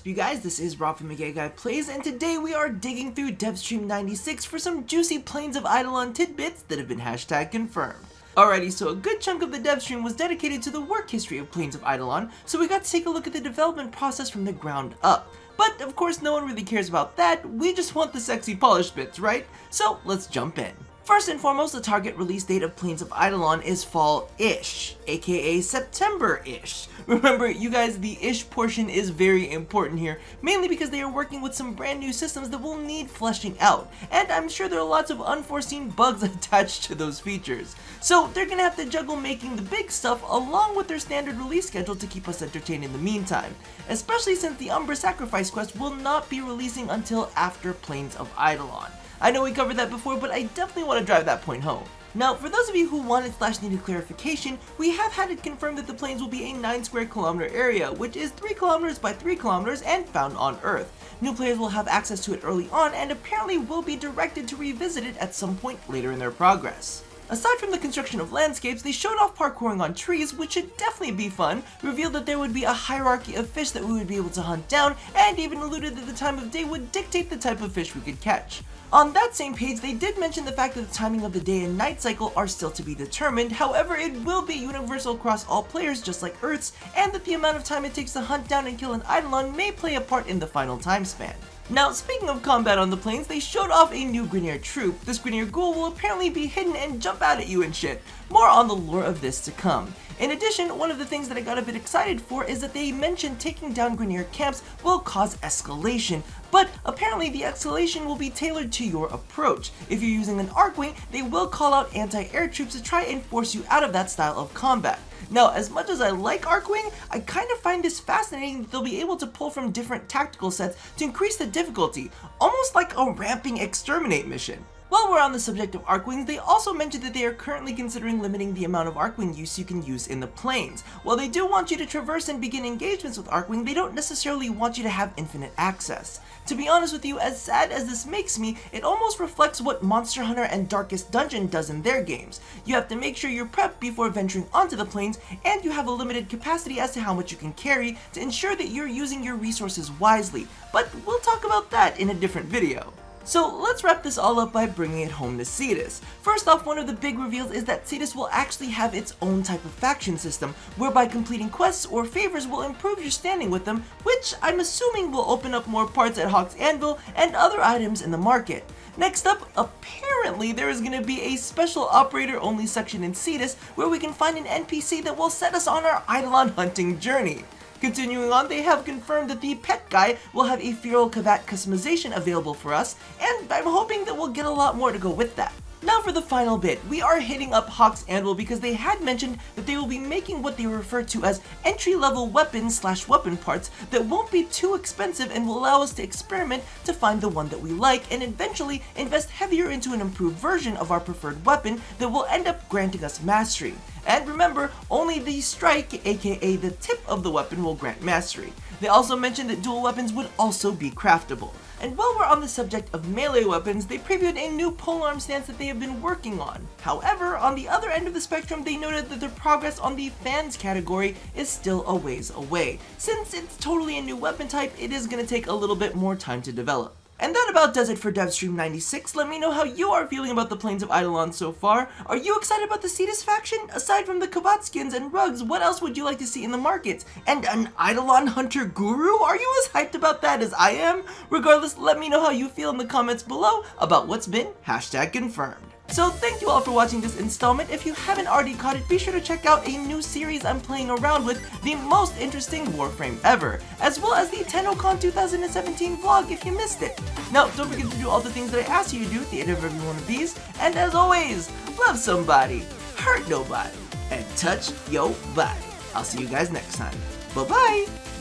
up, you guys? This is Warframe Plays, and today we are digging through Devstream 96 for some juicy Plains of Eidolon tidbits that have been hashtag confirmed. Alrighty, so a good chunk of the Devstream was dedicated to the work history of Plains of Eidolon, so we got to take a look at the development process from the ground up. But of course no one really cares about that, we just want the sexy polished bits, right? So let's jump in. First and foremost, the target release date of Plains of Eidolon is fall-ish, aka September-ish. Remember, you guys, the ish portion is very important here, mainly because they are working with some brand new systems that will need fleshing out, and I'm sure there are lots of unforeseen bugs attached to those features. So they're gonna have to juggle making the big stuff along with their standard release schedule to keep us entertained in the meantime, especially since the Umbra Sacrifice quest will not be releasing until after Plains of Eidolon. I know we covered that before, but I definitely want to drive that point home. Now, for those of you who wanted / needed clarification, we have had it confirmed that the plains will be a 9 square kilometer area, which is 3 kilometers by 3 kilometers and found on Earth. New players will have access to it early on and apparently will be directed to revisit it at some point later in their progress. Aside from the construction of landscapes, they showed off parkouring on trees, which should definitely be fun, revealed that there would be a hierarchy of fish that we would be able to hunt down, and even alluded that the time of day would dictate the type of fish we could catch. On that same page, they did mention the fact that the timing of the day and night cycle are still to be determined, however it will be universal across all players just like Earth's, and that the amount of time it takes to hunt down and kill an Eidolon may play a part in the final time span. Now, speaking of combat on the plains, they showed off a new Grineer troop. This Grineer ghoul will apparently be hidden and jump out at you and shit. More on the lore of this to come. In addition, one of the things that I got a bit excited for is that they mentioned taking down Grineer camps will cause escalation, but apparently the escalation will be tailored to your approach. If you're using an Archwing, they will call out anti-air troops to try and force you out of that style of combat. Now, as much as I like Archwing, I kind of find this fascinating that they'll be able to pull from different tactical sets to increase the difficulty, almost like a ramping exterminate mission. While we're on the subject of Archwings, they also mentioned that they are currently considering limiting the amount of Archwing use you can use in the plains. While they do want you to traverse and begin engagements with Archwing, they don't necessarily want you to have infinite access. To be honest with you, as sad as this makes me, it almost reflects what Monster Hunter and Darkest Dungeon does in their games. You have to make sure you're prepped before venturing onto the plains, and you have a limited capacity as to how much you can carry to ensure that you're using your resources wisely, but we'll talk about that in a different video. So let's wrap this all up by bringing it home to Cetus. First off, one of the big reveals is that Cetus will actually have its own type of faction system, whereby completing quests or favors will improve your standing with them, which I'm assuming will open up more parts at Hawk's Anvil and other items in the market. Next up, apparently there is going to be a special operator only section in Cetus where we can find an NPC that will set us on our Eidolon hunting journey. Continuing on, they have confirmed that the pet guy will have a Feral Kavat customization available for us, and I'm hoping that we'll get a lot more to go with that. Now for the final bit, we are hitting up Hawk's Anvil because they had mentioned that they will be making what they refer to as entry-level weapons / weapon parts that won't be too expensive and will allow us to experiment to find the one that we like and eventually invest heavier into an improved version of our preferred weapon that will end up granting us mastery. And remember, only the strike, aka the tip of the weapon, will grant mastery. They also mentioned that dual weapons would also be craftable. And while we're on the subject of melee weapons, they previewed a new polearm stance that they have been working on. However, on the other end of the spectrum, they noted that their progress on the fans category is still a ways away. Since it's totally a new weapon type, it is going to take a little bit more time to develop. And that about does it for Devstream 96. Let me know how you are feeling about the Plains of Eidolon so far. Are you excited about the Cetus faction? Aside from the Kavat skins and rugs, what else would you like to see in the market? And an Eidolon hunter guru? Are you as hyped about that as I am? Regardless, let me know how you feel in the comments below about what's been hashtag confirmed. So thank you all for watching this installment. If you haven't already caught it, be sure to check out a new series I'm playing around with, the most interesting Warframe ever, as well as the TennoCon 2017 vlog if you missed it. Now, don't forget to do all the things that I asked you to do at the end of every one of these, and as always, love somebody, hurt nobody, and touch your body. I'll see you guys next time. Bye-bye!